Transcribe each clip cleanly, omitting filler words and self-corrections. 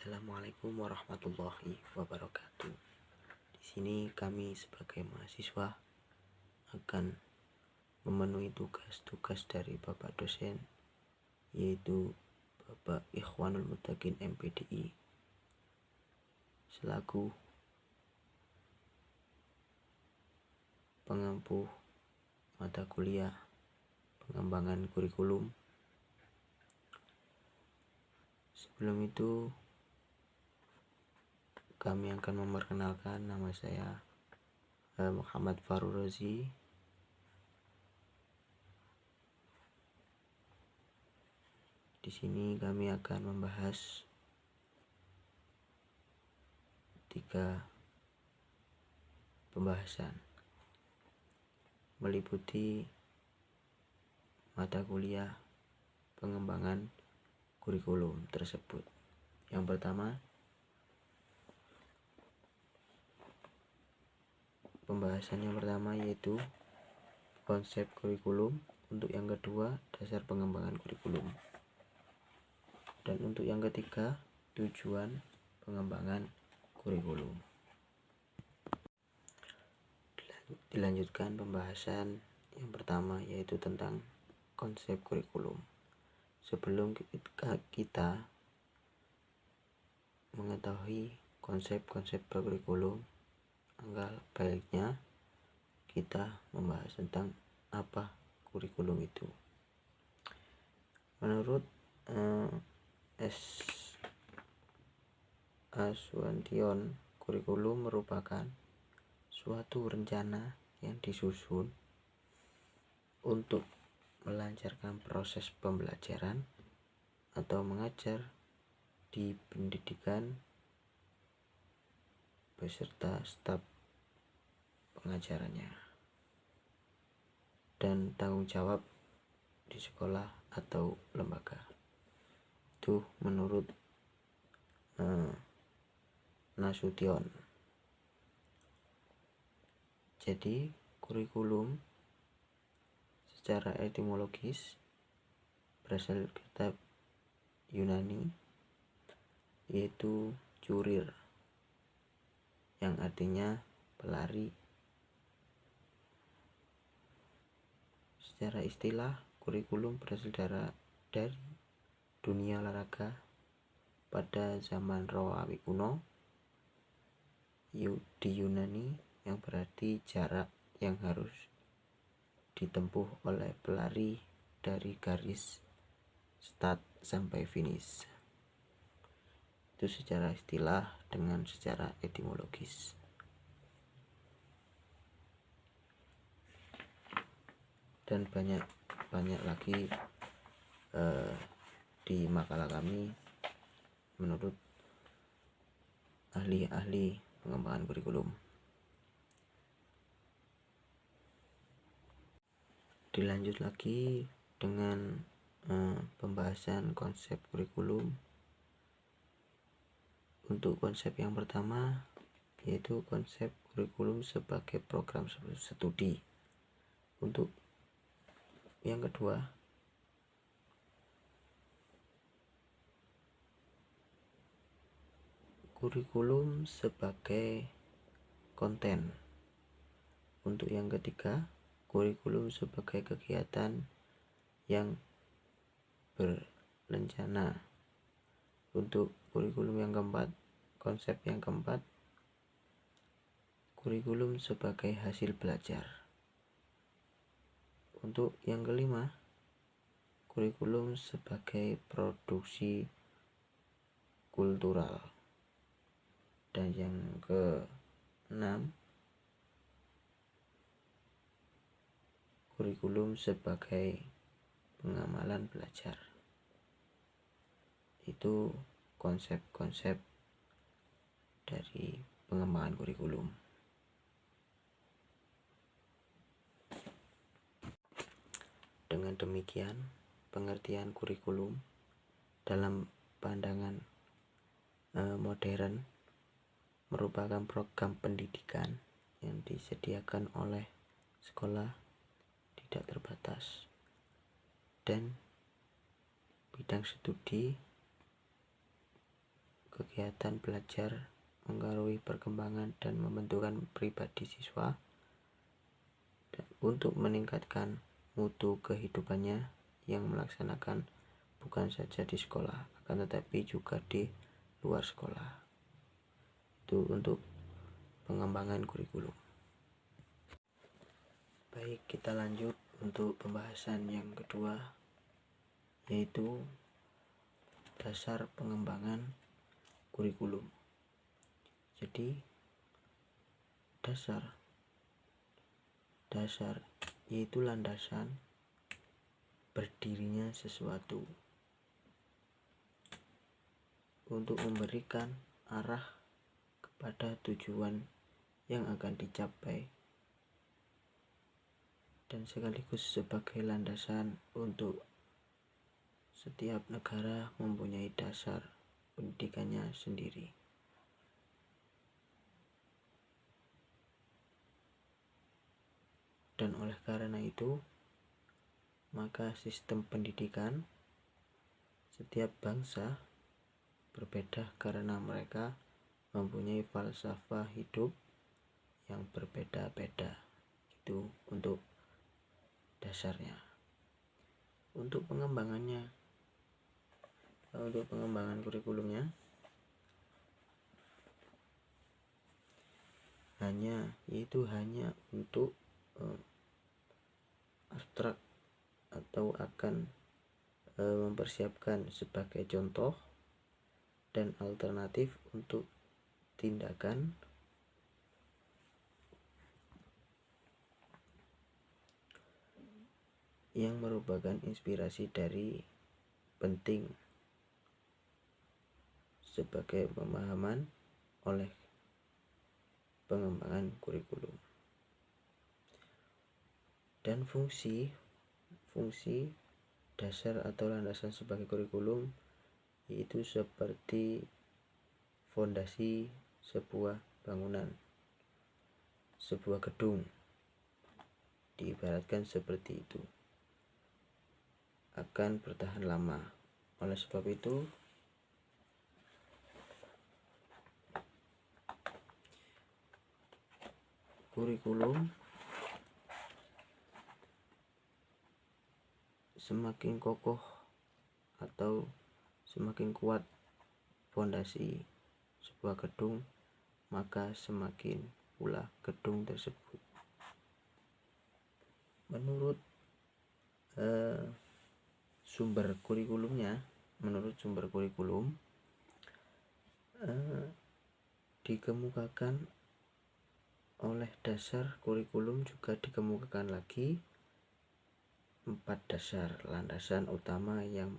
Assalamualaikum warahmatullahi wabarakatuh. Di sini kami sebagai mahasiswa akan memenuhi tugas-tugas dari Bapak dosen, yaitu Bapak Ikhwanul Muttaqin MPDI, selaku pengampu mata kuliah pengembangan kurikulum. Sebelum itu, kami akan memperkenalkan, nama saya Muhammad Farul Rozi. Di sini kami akan membahas 3 pembahasan, meliputi mata kuliah pengembangan kurikulum tersebut. Yang pertama, pembahasan yang pertama yaitu konsep kurikulum. Untuk yang kedua, dasar pengembangan kurikulum. Dan untuk yang ketiga, tujuan pengembangan kurikulum. Dilanjutkan pembahasan yang pertama, yaitu tentang konsep kurikulum. Sebelum kita mengetahui konsep-konsep kurikulum, alangkah baiknya kita membahas tentang apa kurikulum itu. Menurut S. Aswantion, kurikulum merupakan suatu rencana yang disusun untuk melancarkan proses pembelajaran atau mengajar di pendidikan beserta staf pengajarannya dan tanggung jawab di sekolah atau lembaga. Itu menurut Nasution. Jadi kurikulum secara etimologis berasal dari kitab Yunani, yaitu curir, yang artinya pelari. Secara istilah, kurikulum berasal dari dunia olahraga pada zaman Romawi kuno di Yunani, yang berarti jarak yang harus ditempuh oleh pelari dari garis start sampai finish. Itu secara istilah dengan secara etimologis. Dan banyak lagi di makalah kami menurut ahli-ahli pengembangan kurikulum. Dilanjut lagi dengan pembahasan konsep kurikulum. Untuk konsep yang pertama, yaitu konsep kurikulum sebagai program studi. Untuk yang kedua, kurikulum sebagai konten. Untuk yang ketiga, kurikulum sebagai kegiatan yang berencana. Untuk kurikulum yang keempat, konsep yang keempat, kurikulum sebagai hasil belajar. Untuk yang kelima, kurikulum sebagai produksi kultural. Dan yang keenam, kurikulum sebagai pengamalan belajar. Itu konsep-konsep dari pengembangan kurikulum. Dengan demikian, pengertian kurikulum dalam pandangan modern merupakan program pendidikan yang disediakan oleh sekolah tidak terbatas, dan bidang studi kegiatan belajar mengaruhi perkembangan dan pembentukan pribadi siswa, dan untuk meningkatkan mutu kehidupannya yang melaksanakan bukan saja di sekolah, akan tetapi juga di luar sekolah. Itu untuk pengembangan kurikulum. Baik, kita lanjut untuk pembahasan yang kedua, yaitu dasar pengembangan kurikulum. Jadi dasar yaitu landasan berdirinya sesuatu untuk memberikan arah kepada tujuan yang akan dicapai, dan sekaligus sebagai landasan untuk setiap negara mempunyai dasar pendidikannya sendiri. Dan oleh karena itu, maka sistem pendidikan setiap bangsa berbeda karena mereka mempunyai falsafah hidup yang berbeda-beda. Itu untuk dasarnya. Untuk pengembangan kurikulumnya hanya untuk abstrak atau akan mempersiapkan sebagai contoh dan alternatif untuk tindakan yang merupakan inspirasi dari penting sebagai pemahaman oleh pengembangan kurikulum. Dan fungsi dasar atau landasan sebagai kurikulum yaitu seperti fondasi sebuah bangunan, sebuah gedung, diibaratkan seperti itu, akan bertahan lama. Oleh sebab itu, kurikulum semakin kokoh atau semakin kuat fondasi sebuah gedung, maka semakin pula gedung tersebut. Menurut sumber kurikulum dikemukakan oleh dasar kurikulum juga dikemukakan lagi 4 dasar landasan utama yang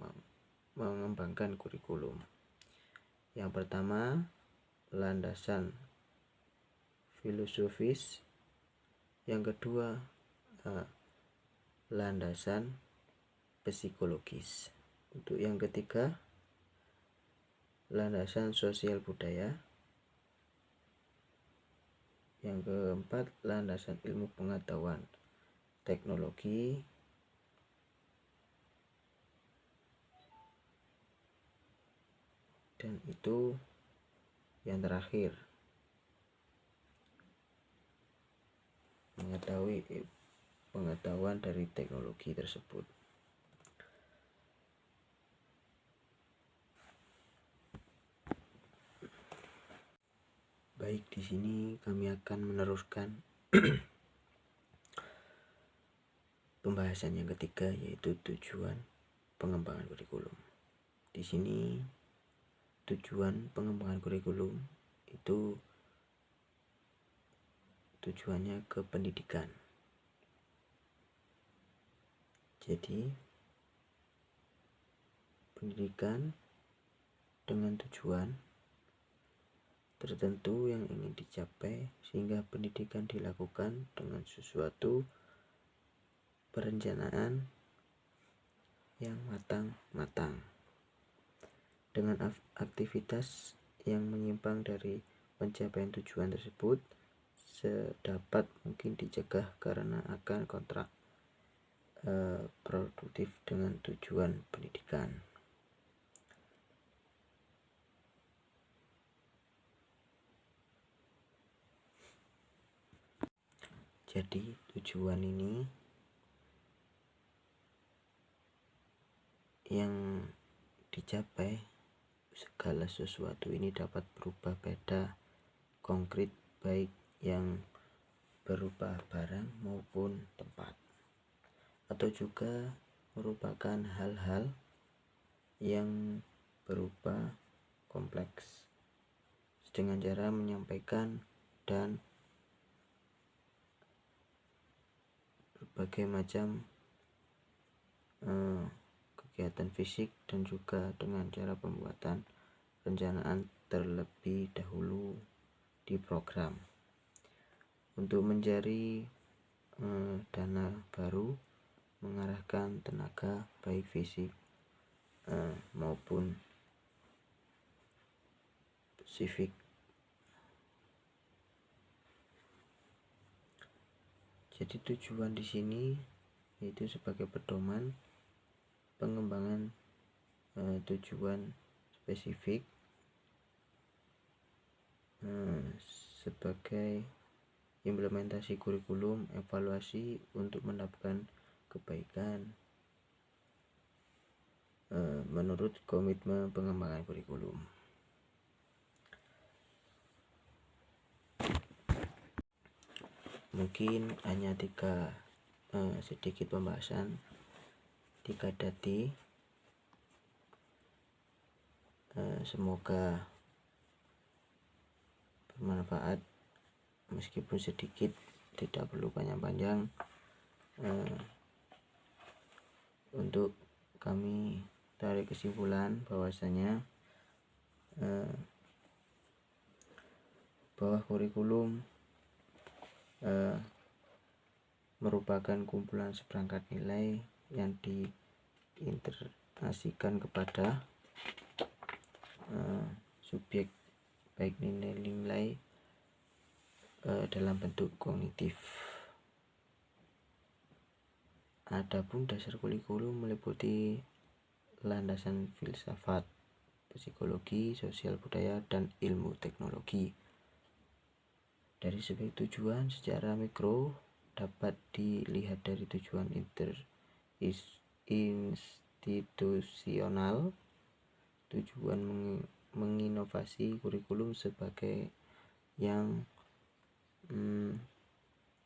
mengembangkan kurikulum. Yang pertama, landasan filosofis. Yang kedua, landasan psikologis. Untuk yang ketiga, landasan sosial budaya. Yang keempat, landasan ilmu pengetahuan teknologi. Dan itu yang terakhir, mengetahui pengetahuan dari teknologi tersebut. Baik, di sini kami akan meneruskan pembahasan yang ketiga, yaitu tujuan pengembangan kurikulum. Di sini tujuan pengembangan kurikulum itu tujuannya ke pendidikan. Jadi pendidikan dengan tujuan tertentu yang ingin dicapai, sehingga pendidikan dilakukan dengan sesuatu perencanaan yang matang-matang, dengan aktivitas yang menyimpang dari pencapaian tujuan tersebut sedapat mungkin dicegah karena akan produktif dengan tujuan pendidikan. Jadi tujuan ini yang dicapai, segala sesuatu ini dapat berubah pada konkret, baik yang berupa barang maupun tempat, atau juga merupakan hal-hal yang berupa kompleks dengan cara menyampaikan dan berbagai macam kegiatan fisik, dan juga dengan cara pembuatan perencanaan terlebih dahulu di program untuk mencari dana baru, mengarahkan tenaga baik fisik maupun spesifik. Jadi tujuan di sini yaitu sebagai pedoman pengembangan tujuan spesifik sebagai implementasi kurikulum, evaluasi untuk mendapatkan kebaikan menurut komitmen pengembangan kurikulum. Mungkin hanya sedikit pembahasan 3 dati. Semoga bermanfaat, meskipun sedikit, tidak perlu panjang-panjang. Untuk kami tarik kesimpulan bahwasanya bahwa kurikulum merupakan kumpulan seperangkat nilai yang diintegrasikan kepada subjek, baik nilai-nilai dalam bentuk kognitif. Adapun dasar kurikulum meliputi landasan filsafat, psikologi, sosial budaya, dan ilmu teknologi. Dari segi tujuan secara mikro dapat dilihat dari tujuan institusional, tujuan menginovasi kurikulum sebagai yang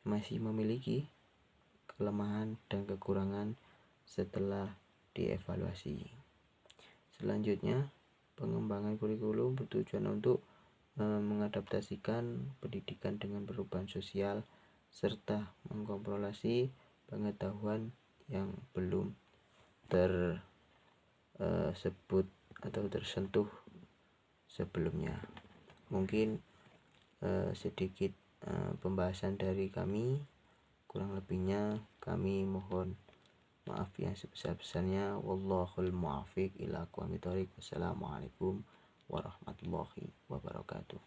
masih memiliki kelemahan dan kekurangan setelah dievaluasi. Selanjutnya, pengembangan kurikulum bertujuan untuk mengadaptasikan pendidikan dengan perubahan sosial serta mengkontrolasi pengetahuan yang belum tersebut atau tersentuh sebelumnya. Mungkin sedikit pembahasan dari kami, kurang lebihnya kami mohon maaf yang sebesar-besarnya. Wallahul muwaffiq ila aqwamit thoriq. Wassalamualaikum warahmatullahi wabarakatuh.